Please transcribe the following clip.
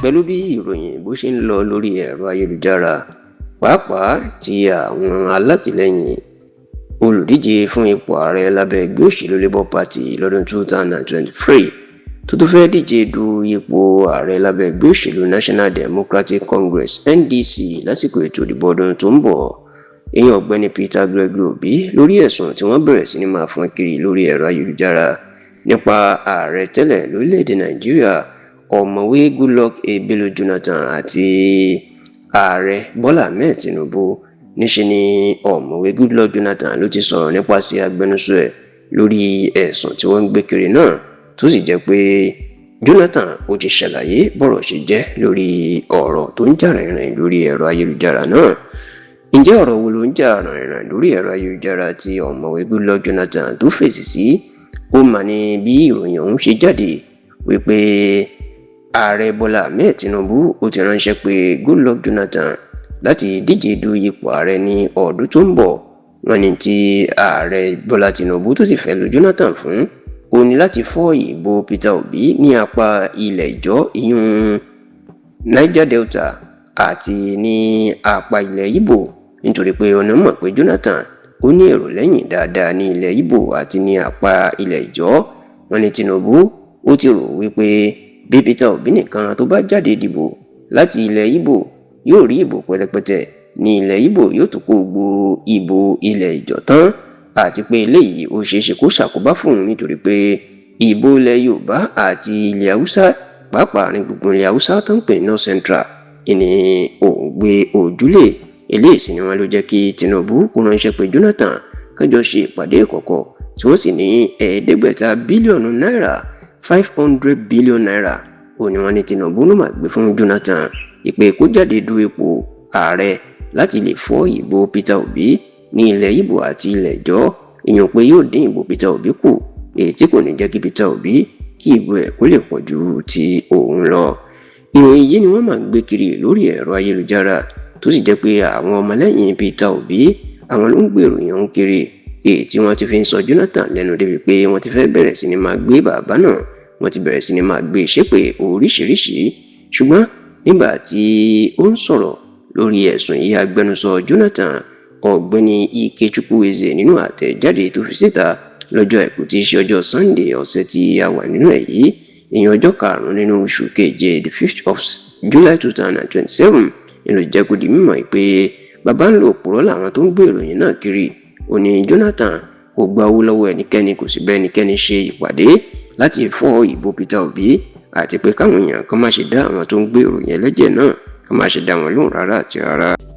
pẹ̀lú bí ìròyìn bó ṣe ń lọ lórí ẹ̀rọ ayélujára pàápàá tí àwọn alátìlẹ́yìn olùdíje fún ipò ààrẹ lábẹ́ ẹgbẹ́ òṣèlú Labour Party lọ́dún 2023 tó tún fẹ́ díje du ipò ààrẹ lábẹ́ ẹgbẹ́ òṣèlú National Democratic Congress NDC lásìkò ètò ìdìbò ọdún tó ń bọ̀. Èèyàn ọ̀gbẹ́ni Peter Gregory Obi lórí ẹ̀sùn tí wọ́n bẹ̀rẹ̀ sí ní máa fọ́n kiri lórí ẹ̀rọ ayélujára nípa ààrẹ tẹ́lẹ̀ lórílẹ̀‐èdè Nàìjíríà ọ̀mọ̀wé Goodluck Ebele Jonathan àti ààrẹ Bọ́lá Ahmed Tinubu. Níṣe ni ọ̀mọ̀wé Goodluck Jonathan ló ti sọ̀rọ̀ nípasẹ̀ agbẹnusọ ẹ̀ lórí ẹ̀sùn tí wọ́n ń gbé kiri náà, tó sì jẹ́ pé Jonathan ó ti ṣàlàyé bọ́rọ̀ ṣe jẹ́ lórí ọ̀rọ̀ tó ń jà rìnrìn lórí ẹ̀rọ ayélujára náà. Ǹjẹ́ ọ̀rọ̀ wo ló ń jà rìnrìn lórí ẹ̀rọ ayélujára tí ọ̀mọ̀wé Goodluck Jonathan tó fèsì sí? Ó mà ní bí ìròyìn ọ̀hún ṣe jáde wípé ààrẹ Bọ́lá Ahmed Tinubu ó ti ránṣẹ́ pé Goodluck Jonathan láti díje du ipò ààrẹ ní ọdún tó ń bọ̀. Wọ́n ní tí ààrẹ Bọ́lá Tinubu tó sì fẹ́ lu Jonathan fún ó ní láti fọ́ ìbò Peter Obi ní apá ilẹ̀ Ìjọ́ ìyún Niger Delta àti ní apá ilẹ̀ Ìgbò, nítorí pé ọ̀nà mọ̀ pé Jonathan ó ní èrò lẹ́yìn dáadáa ní ilẹ̀ Ìgbò àti ní apá ilẹ̀ Ìjọ́. Wọ́n ní Tinubu ó ti rò wípé bí Peter Obi nìkan tó bá jáde dìbò láti ilẹ̀ Ìgbò yóò rí ìbò pẹ́rẹpẹ̀tẹ̀ ní ilẹ̀ Ìgbò, yóò tún kó gbogbo ìbò ilẹ̀ Ìjọ́ tán, àti pé eléyìí ó ṣeéṣe kó ṣàkóbá fún òun nítorí pé ìbò ilẹ̀ Yorùbá àti ilẹ̀ Haúsá pàápàá ní gbogbo ilẹ̀ Haúsá tó ń pè ní North Central ìní òun gbé ojúlé. Eléyìí sì ni wọn ló jẹ́ kí Tinubu kó ránṣẹ́ pé Jonathan kájọ ṣe ìpàdé ìkọ̀kọ̀ tí wọ́n sì ní 500 bílíọ̀nù náírà 500 billion naira ó ní wọ́n ní Tinubu ló máa gbé fún Jonathan ìpè kó jáde du ipò ààrẹ láti lè fọ́ ìbò Peter Obi ní ilẹ̀ Ìgbò àti ilẹ̀ Ìjọ́. Ìyẹn pé yóò dín ìbò Peter Obi kù, èyí tí kò ní jẹ́ kí Peter Obi kí ìbò ẹ̀ kó lè pọ̀ ju ti òun lọ. Ìròyìn yìí ni wọ́n máa ń gbé kiri lórí ẹ̀rọ ayélujára, tó sì jẹ́ pé àwọn ọmọlẹ́yìn Peter Obi àwọn ló ń gbé ìròyìn ọ̀hún kiri, èyí tí wọ́n ti fi ń sọ Jonathan lẹ́nu débi pé wọ́n ti fẹ́ bẹ̀rẹ̀ sí ni máa gbé bàbá náà, wọ́n ti bẹ̀rẹ̀ sí ni máa gbé ṣépè oríṣiríṣi. Ṣùgbọ́n nígbà tí ó ń sọ̀rọ̀ lórí ẹ̀sùn yìí, agbẹnusọ Jonathan ọ̀gbẹ́ni Ikechukwu Eze nínú àtẹ̀jáde tó fi síta lọ́jọ́ àìkú tí í ṣe ọjọ́ Sunday ọ̀sẹ̀ tí a wà nínú ẹ̀ yìí, ìyẹn ọjọ́ 5 nínú oṣù keje the 5th of July 2027, ìlú jẹ́ kó di mímọ̀ pé bàbá ń lo òpùrọ́ làwọn tó ń gbé ìròyìn náà kiri. Ó ní Jonathan kò gba owó lọ́wọ́ ẹnikẹ́ni, kò sì bá ẹnikẹ́ni ṣe ìpàdé láti fọ́ ìbò Peter Obi, àti pé káwọn èèyàn kan má ṣe dá àwọn tó ń gbé ìròyìn ẹlẹ́jẹ̀ náà kan má ṣe dá wọn lóhùn rárá àti rárá.